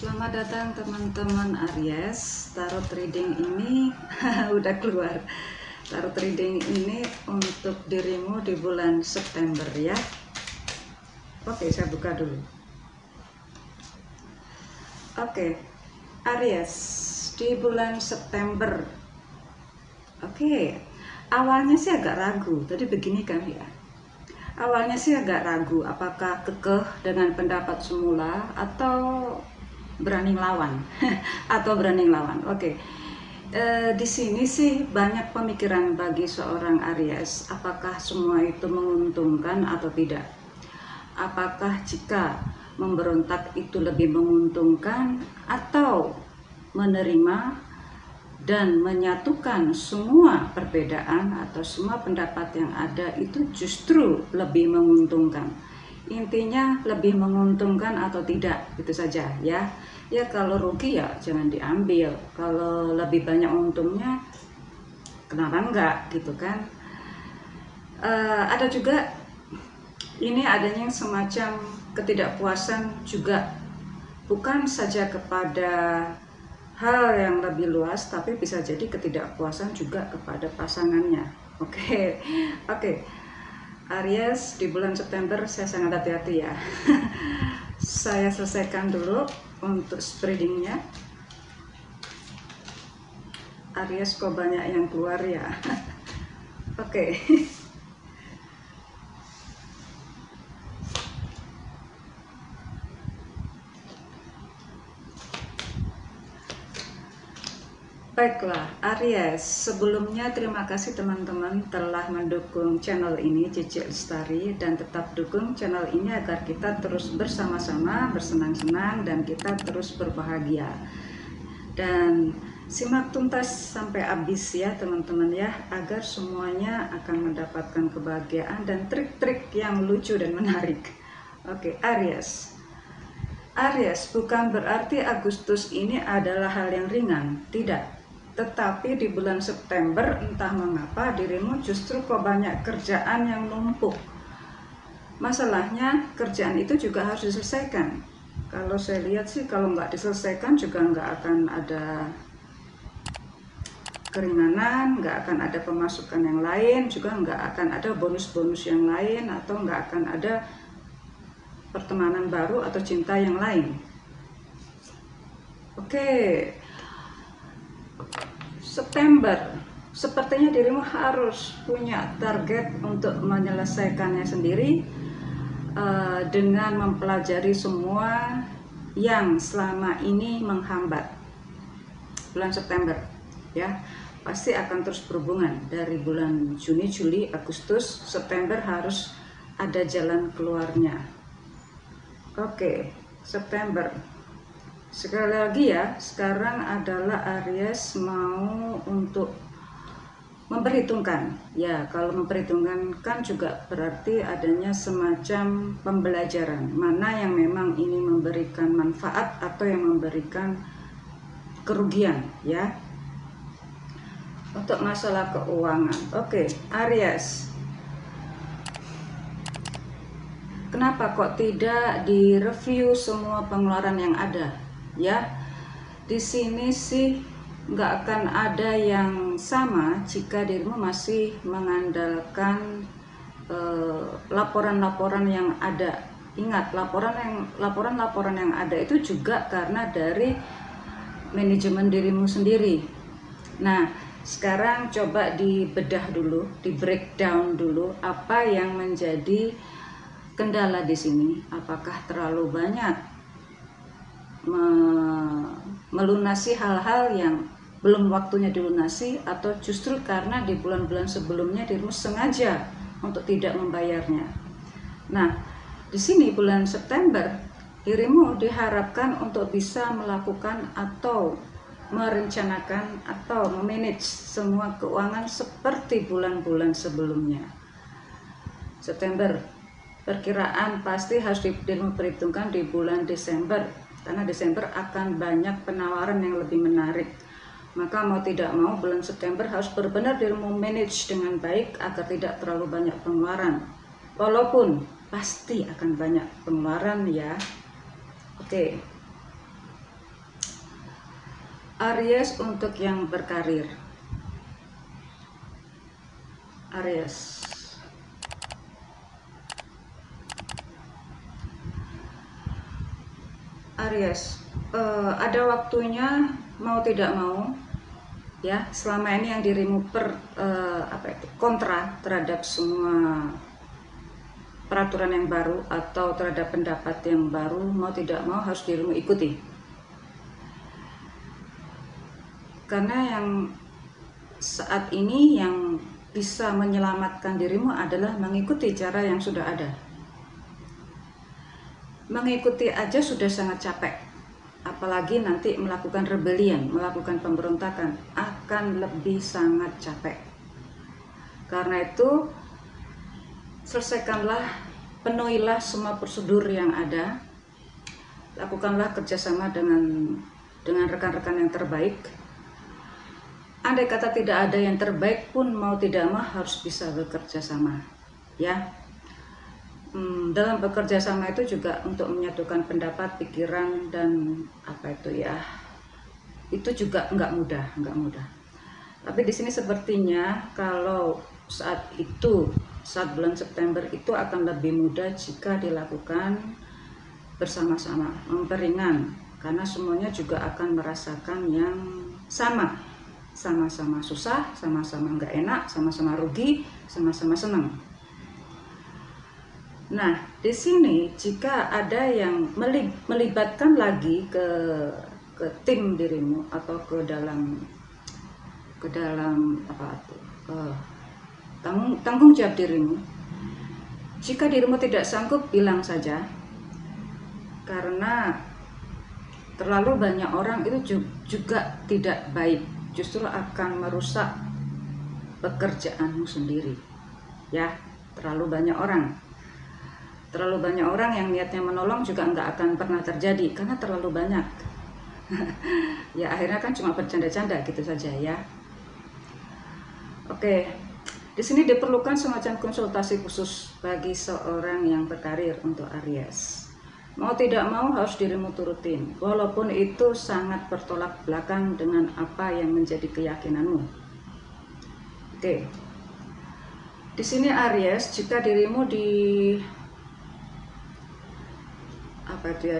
Selamat datang teman-teman Aries. Tarot reading ini udah keluar. Tarot reading ini untuk dirimu di bulan September ya. Oke, saya buka dulu. Oke, Aries di bulan September. Oke, awalnya sih agak ragu. Tadi begini kan ya. Awalnya sih agak ragu apakah kekeh dengan pendapat semula atau berani lawan atau berani lawan. Oke. Di sini sih banyak pemikiran bagi seorang Aries. Apakah semua itu menguntungkan atau tidak? Apakah jika memberontak itu lebih menguntungkan atau menerima dan menyatukan semua perbedaan atau semua pendapat yang ada itu justru lebih menguntungkan? Intinya lebih menguntungkan atau tidak, itu saja ya. Ya kalau rugi ya jangan diambil, kalau lebih banyak untungnya kenapa enggak gitu kan. Ada juga ini adanya semacam ketidakpuasan juga, bukan saja kepada hal yang lebih luas, tapi bisa jadi ketidakpuasan juga kepada pasangannya. Oke. Aries di bulan September saya sangat hati-hati ya. Saya selesaikan dulu untuk spreadingnya. Aries kok banyak yang keluar ya. Oke. Baiklah Aries, sebelumnya terima kasih teman-teman telah mendukung channel ini Cici Lestari, dan tetap dukung channel ini agar kita terus bersama-sama bersenang-senang dan kita terus berbahagia. Dan simak tuntas sampai habis ya teman-teman ya, agar semuanya akan mendapatkan kebahagiaan dan trik-trik yang lucu dan menarik. Oke, Aries, bukan berarti Agustus ini adalah hal yang ringan, tidak. Tetapi di bulan September entah mengapa dirimu justru kok banyak kerjaan yang numpuk. Masalahnya kerjaan itu juga harus diselesaikan. Kalau saya lihat sih kalau nggak diselesaikan juga nggak akan ada keringanan, nggak akan ada pemasukan yang lain, juga nggak akan ada bonus-bonus yang lain, atau nggak akan ada pertemanan baru atau cinta yang lain. Oke. September, sepertinya dirimu harus punya target untuk menyelesaikannya sendiri dengan mempelajari semua yang selama ini menghambat. Bulan September ya, pasti akan terus berhubungan dari bulan Juni, Juli, Agustus, September harus ada jalan keluarnya. Oke, September. Sekali lagi ya, sekarang adalah Aries mau untuk memperhitungkan. Ya, kalau memperhitungkan kan juga berarti adanya semacam pembelajaran. Mana yang memang ini memberikan manfaat atau yang memberikan kerugian ya. Untuk masalah keuangan. Oke, Aries. Kenapa kok tidak direview semua pengeluaran yang ada? Ya, di sini sih nggak akan ada yang sama jika dirimu masih mengandalkan laporan-laporan yang ada. Ingat, laporan-laporan yang ada itu juga karena dari manajemen dirimu sendiri. Nah, sekarang coba dibedah dulu, di breakdown dulu apa yang menjadi kendala di sini. Apakah terlalu banyak melunasi hal-hal yang belum waktunya dilunasi, atau justru karena di bulan-bulan sebelumnya dirimu sengaja untuk tidak membayarnya. Nah, di sini bulan September dirimu diharapkan untuk bisa melakukan atau merencanakan atau memanage semua keuangan seperti bulan-bulan sebelumnya. September, perkiraan pasti harus dirimu perhitungkan di bulan Desember, karena Desember akan banyak penawaran yang lebih menarik. Maka mau tidak mau bulan September harus benar-benar dirimu manage dengan baik agar tidak terlalu banyak pengeluaran. Walaupun pasti akan banyak pengeluaran ya. Oke. Aries untuk yang berkarir. Aries. Aries, ada waktunya mau tidak mau ya. Selama ini yang dirimu kontra terhadap semua peraturan yang baru atau terhadap pendapat yang baru, mau tidak mau harus dirimu ikuti. Karena yang saat ini yang bisa menyelamatkan dirimu adalah mengikuti cara yang sudah ada. Mengikuti aja sudah sangat capek, apalagi nanti melakukan rebellion, melakukan pemberontakan, akan lebih sangat capek. Karena itu selesaikanlah, penuhilah semua prosedur yang ada, lakukanlah kerjasama dengan rekan-rekan yang terbaik. Andai kata tidak ada yang terbaik pun, mau tidak mau harus bisa bekerja sama ya. Dalam bekerja sama itu juga untuk menyatukan pendapat, pikiran, dan itu juga nggak mudah. Tapi di sini sepertinya kalau saat bulan September itu akan lebih mudah jika dilakukan bersama-sama, memperingan, karena semuanya juga akan merasakan yang sama-sama susah, sama-sama nggak enak, sama-sama rugi, sama-sama senang. Nah, di sini jika ada yang melibatkan lagi ke tim dirimu atau ke dalam tanggung jawab dirimu, jika dirimu tidak sanggup, bilang saja. Karena terlalu banyak orang itu juga tidak baik, justru akan merusak pekerjaanmu sendiri ya. Terlalu banyak orang yang niatnya menolong juga nggak akan pernah terjadi karena terlalu banyak. Ya akhirnya kan cuma bercanda-canda gitu saja ya. Oke, di sini diperlukan semacam konsultasi khusus bagi seorang yang berkarir untuk Aries. Mau tidak mau harus dirimu turutin, walaupun itu sangat bertolak belakang dengan apa yang menjadi keyakinanmu. Oke, di sini Aries, jika dirimu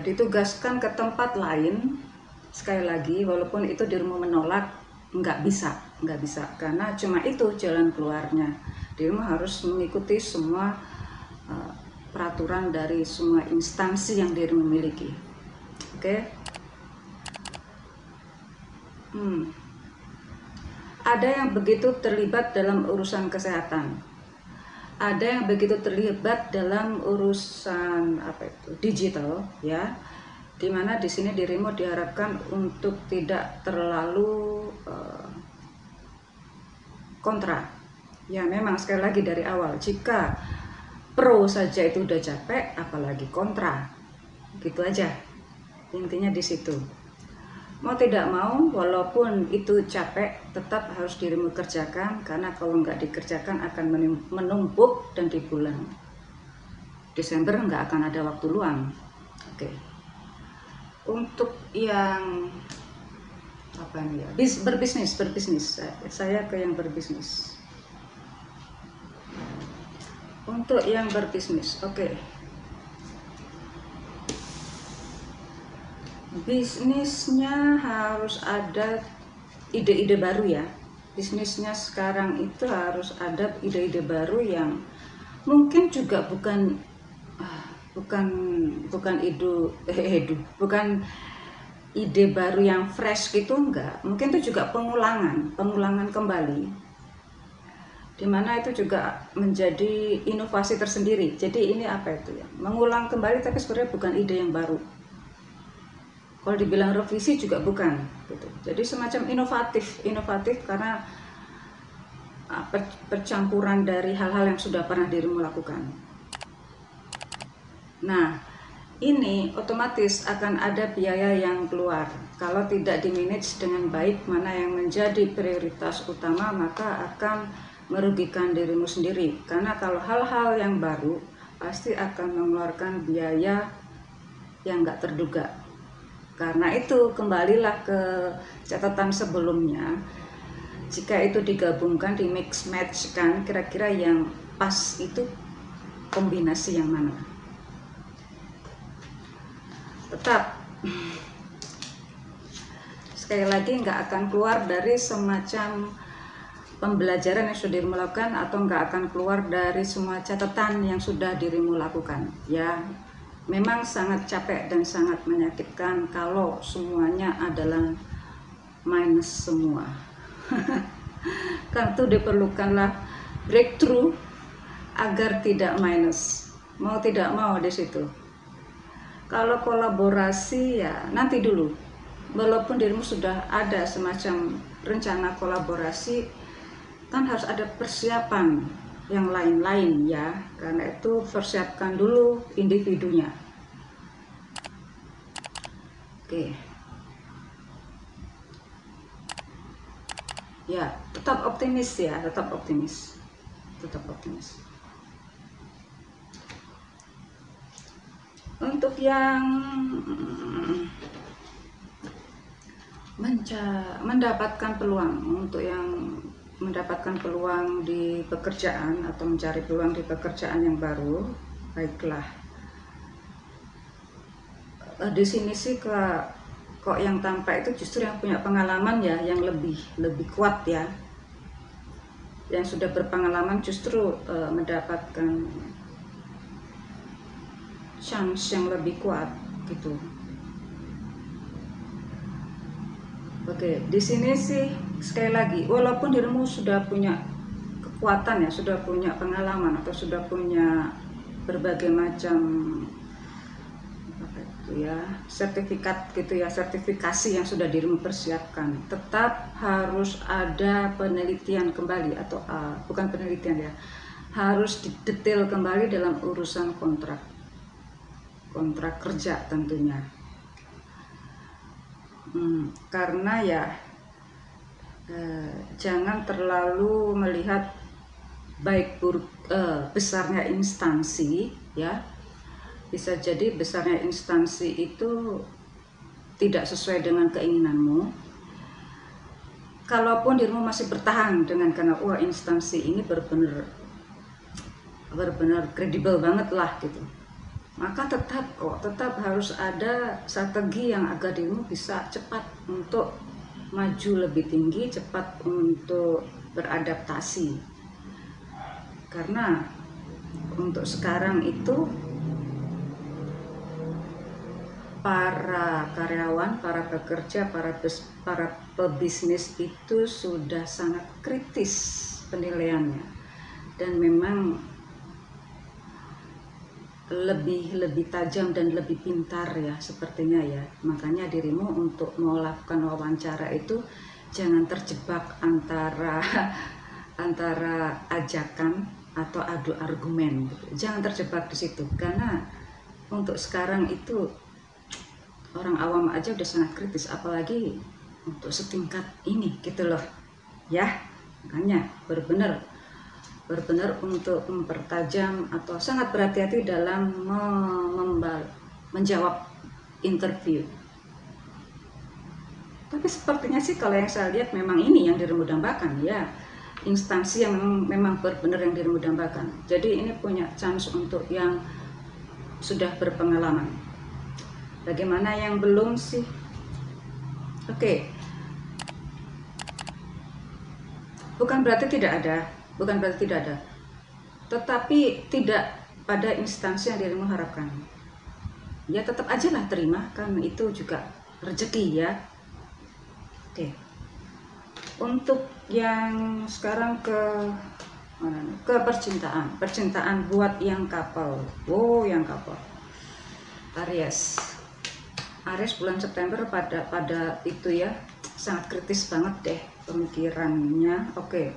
ditugaskan ke tempat lain, sekali lagi walaupun itu dirimu menolak, nggak bisa karena cuma itu jalan keluarnya. Dirimu harus mengikuti semua peraturan dari semua instansi yang dirimu miliki. Oke. Ada yang begitu terlibat dalam urusan kesehatan. Ada yang begitu terlibat dalam urusan digital ya, dimana di sini dirimu diharapkan untuk tidak terlalu kontra ya. Memang sekali lagi dari awal, jika pro saja itu udah capek, apalagi kontra, gitu aja intinya di situ. Mau tidak mau, walaupun itu capek, tetap harus dirimu kerjakan, karena kalau nggak dikerjakan akan menumpuk dan di bulan Desember nggak akan ada waktu luang. Oke. Untuk yang berbisnis, saya ke yang berbisnis. Untuk yang berbisnis, oke. Bisnisnya harus ada ide-ide baru ya. Bisnisnya sekarang itu harus ada ide-ide baru yang mungkin juga bukan ide baru yang fresh gitu, enggak. Mungkin itu juga pengulangan kembali, dimana itu juga menjadi inovasi tersendiri. Jadi ini mengulang kembali, tapi sebenarnya bukan ide yang baru. Kalau dibilang revisi juga bukan gitu. Jadi semacam inovatif karena percampuran dari hal-hal yang sudah pernah dirimu lakukan. Nah, ini otomatis akan ada biaya yang keluar. Kalau tidak dimanage dengan baik mana yang menjadi prioritas utama, maka akan merugikan dirimu sendiri. Karena kalau hal-hal yang baru pasti akan mengeluarkan biaya yang nggak terduga. Karena itu kembalilah ke catatan sebelumnya. Jika itu digabungkan, di mix match kan, kira-kira yang pas itu kombinasi yang mana? Tetap sekali lagi nggak akan keluar dari semacam pembelajaran yang sudah dirimu lakukan, atau nggak akan keluar dari semua catatan yang sudah dirimu lakukan. Ya, memang sangat capek dan sangat menyakitkan kalau semuanya adalah minus semua. Kan itu diperlukanlah breakthrough agar tidak minus. Mau tidak mau di situ. Kalau kolaborasi ya nanti dulu. Walaupun dirimu sudah ada semacam rencana kolaborasi, kan harus ada persiapan yang lain-lain ya. Karena itu persiapkan dulu individunya. Oke. Ya, tetap optimis ya, tetap optimis. Tetap optimis. Untuk yang mendapatkan peluang, untuk yang mendapatkan peluang di pekerjaan atau mencari peluang di pekerjaan yang baru, baiklah. Di sini sih kok yang tampak itu justru yang punya pengalaman ya, yang lebih kuat ya, yang sudah berpengalaman justru mendapatkan chance yang lebih kuat gitu. Oke, di sini sih sekali lagi, walaupun dirimu sudah punya kekuatan ya, sudah punya pengalaman atau sudah punya berbagai macam ya sertifikat gitu ya, sertifikasi yang sudah dirimu persiapkan, tetap harus ada penelitian kembali atau bukan penelitian ya, harus didetail kembali dalam urusan kontrak kerja tentunya. Karena ya jangan terlalu melihat baik buruk besarnya instansi ya. Bisa jadi besarnya instansi itu tidak sesuai dengan keinginanmu. Kalaupun dirimu masih bertahan dengan karena instansi ini benar-benar kredibel banget lah gitu, maka tetap harus ada strategi yang agar dirimu bisa cepat untuk maju lebih tinggi, cepat untuk beradaptasi. Karena untuk sekarang itu para karyawan, para pekerja, para pebisnis itu sudah sangat kritis penilaiannya, dan memang lebih tajam dan lebih pintar ya sepertinya ya. Makanya dirimu untuk melakukan wawancara itu jangan terjebak antara ajakan atau adu argumen gitu. Jangan terjebak di situ, karena untuk sekarang itu orang awam aja udah sangat kritis, apalagi untuk setingkat ini gitu loh ya. Makanya benar-benar untuk mempertajam atau sangat berhati-hati dalam menjawab interview. Tapi sepertinya sih kalau yang saya lihat memang ini yang dirimu dambakan ya, instansi yang memang benar-benar yang dirimu dambakan. Jadi ini punya chance untuk yang sudah berpengalaman. Bagaimana yang belum sih? Oke. Bukan berarti tidak ada, tetapi tidak pada instansi yang dirimu harapkan. Ya tetap aja lah terima, kan itu juga rezeki ya. Oke. Untuk yang sekarang ke percintaan buat yang couple. Yang couple. Aries bulan September pada itu ya, sangat kritis banget deh pemikirannya. Oke.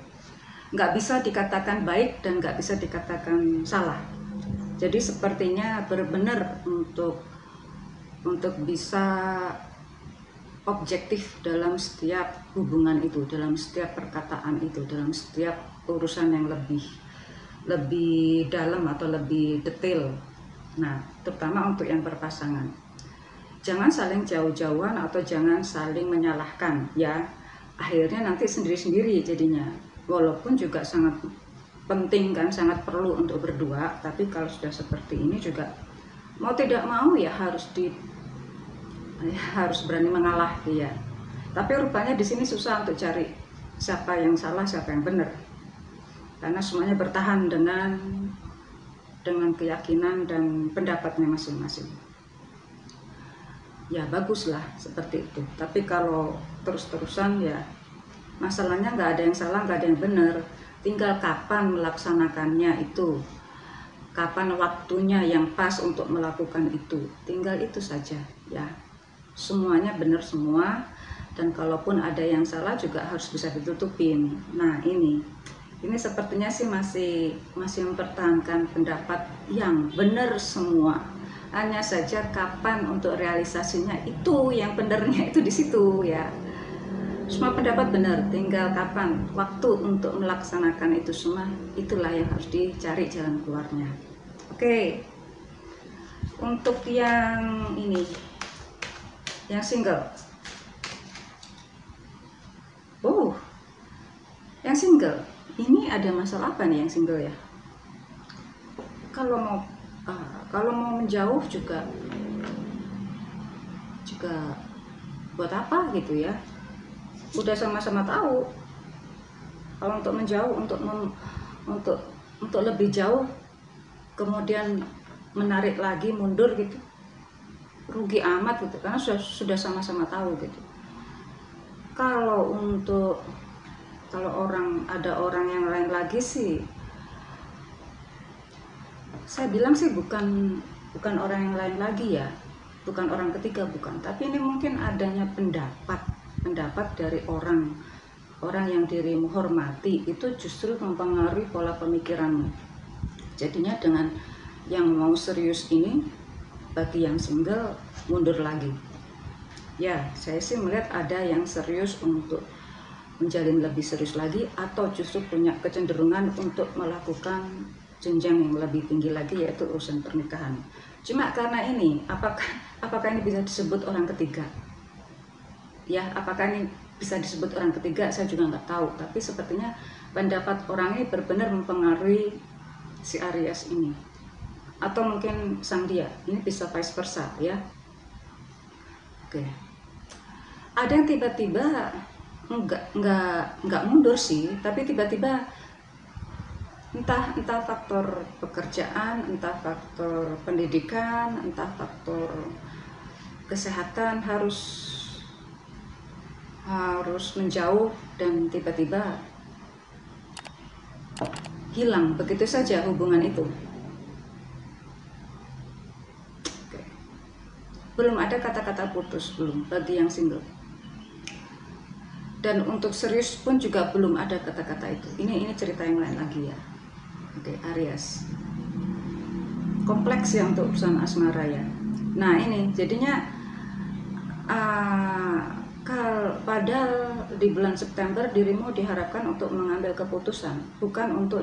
Nggak bisa dikatakan baik dan nggak bisa dikatakan salah. Jadi sepertinya benar-benar untuk bisa objektif dalam setiap hubungan itu, dalam setiap perkataan itu, dalam setiap urusan yang lebih dalam atau lebih detail. Nah, terutama untuk yang berpasangan. jangan saling jauh-jauhan atau jangan saling menyalahkan ya. Akhirnya nanti sendiri-sendiri jadinya. Walaupun juga sangat penting kan, sangat perlu untuk berdua, tapi kalau sudah seperti ini juga mau tidak mau ya harus berani mengalah ya. Tapi rupanya di sini susah untuk cari siapa yang salah, siapa yang benar. Karena semuanya bertahan dengan keyakinan dan pendapatnya masing-masing. Ya baguslah seperti itu. Tapi kalau terus-terusan ya masalahnya nggak ada yang salah, nggak ada yang benar. Tinggal kapan melaksanakannya itu, kapan waktunya yang pas untuk melakukan itu. Tinggal itu saja ya. Semuanya benar semua, dan kalaupun ada yang salah juga harus bisa ditutupin. Nah ini sepertinya sih masih mempertahankan pendapat yang benar semua. Hanya saja kapan untuk realisasinya itu yang benernya itu di situ ya. Semua pendapat benar, tinggal kapan waktu untuk melaksanakan itu semua, itulah yang harus dicari jalan keluarnya. Oke. Untuk yang ini, yang single. Oh, yang single. Ini ada masalah apa nih yang single ya? Kalau mau menjauh juga buat apa gitu ya? Udah sama-sama tahu. Kalau untuk menjauh, untuk lebih jauh, kemudian menarik lagi, mundur gitu, rugi amat gitu, karena sudah sama-sama tahu gitu. Kalau ada orang yang lain lagi sih, saya bilang sih bukan orang yang lain lagi ya, bukan orang ketiga, bukan. Tapi ini mungkin adanya pendapat dari orang yang dirimu hormati, itu justru mempengaruhi pola pemikiranmu. Jadinya dengan yang mau serius ini, bagi yang single mundur lagi. Ya, saya sih melihat ada yang serius untuk menjalin lebih serius lagi, atau justru punya kecenderungan untuk melakukan jenjang yang lebih tinggi lagi, yaitu urusan pernikahan. Cuma karena ini, apakah ini bisa disebut orang ketiga? Ya, apakah ini bisa disebut orang ketiga? Saya juga nggak tahu. Tapi sepertinya pendapat orang ini benar-benar mempengaruhi si Aries ini, atau mungkin sang dia. Ini bisa vice versa ya. Oke. Ada yang tiba-tiba nggak mundur sih, tapi tiba-tiba entah faktor pekerjaan, entah faktor pendidikan, entah faktor kesehatan harus menjauh dan tiba-tiba hilang begitu saja hubungan itu. Oke. Belum ada kata-kata putus, belum, bagi yang single. Dan untuk serius pun juga belum ada kata-kata itu. Ini cerita yang lain lagi ya. Oke, Aries. Kompleks ya untuk urusan asmara ya. Nah ini jadinya padahal di bulan September dirimu diharapkan untuk mengambil keputusan, bukan untuk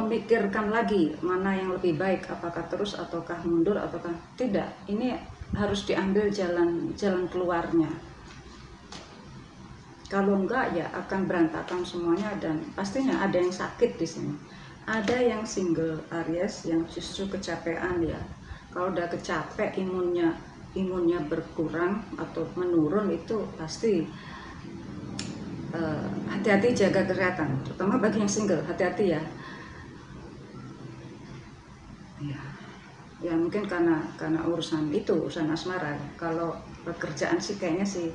memikirkan lagi mana yang lebih baik, apakah terus ataukah mundur ataukah tidak. Ini harus diambil jalan keluarnya. Kalau enggak ya akan berantakan semuanya, dan pastinya ada yang sakit di sini. Ada yang single Aries yang justru kecapean ya. Kalau udah kecapek, imunnya berkurang atau menurun, itu pasti hati-hati, jaga kesehatan, terutama bagi yang single, hati-hati ya. Ya mungkin karena urusan asmara. Kalau pekerjaan sih kayaknya sih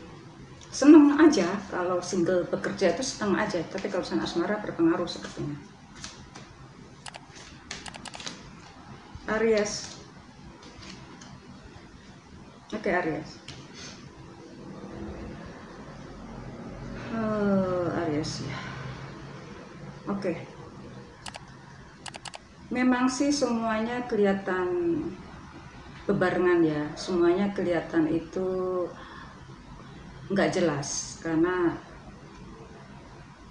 seneng aja, kalau single bekerja itu seneng aja, tapi kalau urusan asmara berpengaruh sepertinya. Aries. Oke, Aries. Aries ya. Oke. Memang sih semuanya kelihatan bebarengan ya, semuanya kelihatan itu nggak jelas karena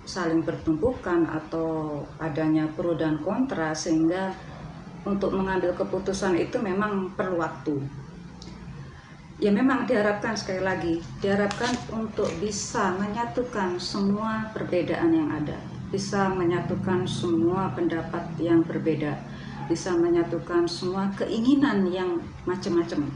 saling bertumpukan atau adanya pro dan kontra, sehingga untuk mengambil keputusan itu memang perlu waktu. Ya memang diharapkan, sekali lagi diharapkan untuk bisa menyatukan semua perbedaan yang ada, bisa menyatukan semua pendapat yang berbeda, bisa menyatukan semua keinginan yang macam-macam.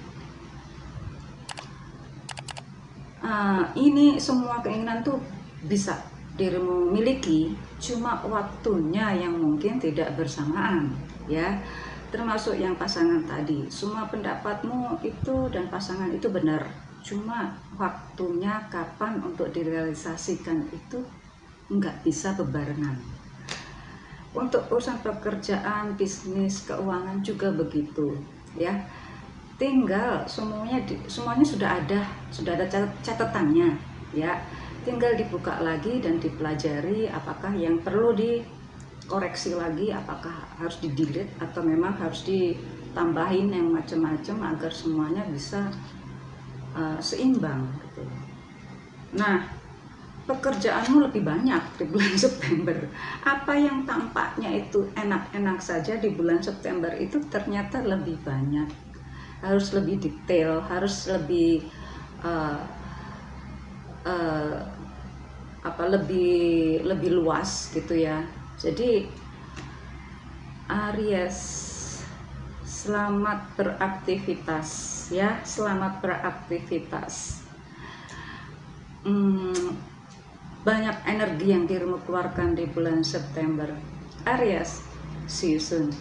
Ini semua keinginan tuh bisa dirimu miliki, cuma waktunya yang mungkin tidak bersamaan ya. Termasuk yang pasangan tadi, semua pendapatmu itu dan pasangan itu benar, cuma waktunya kapan untuk direalisasikan itu nggak bisa bebarengan. Untuk urusan pekerjaan, bisnis, keuangan juga begitu ya. Tinggal semuanya sudah ada catatannya ya. Tinggal dibuka lagi dan dipelajari apakah yang perlu dikoreksi lagi, apakah harus di-delete atau memang harus ditambahin yang macam-macam agar semuanya bisa seimbang gitu. Nah, pekerjaanmu lebih banyak di bulan September. Apa yang tampaknya itu enak-enak saja di bulan September itu ternyata lebih banyak. Harus lebih detail, harus lebih lebih luas gitu ya. Jadi Aries, selamat beraktivitas ya, selamat beraktivitas. Banyak energi yang dirimu keluarkan di bulan September. Aries, see you soon.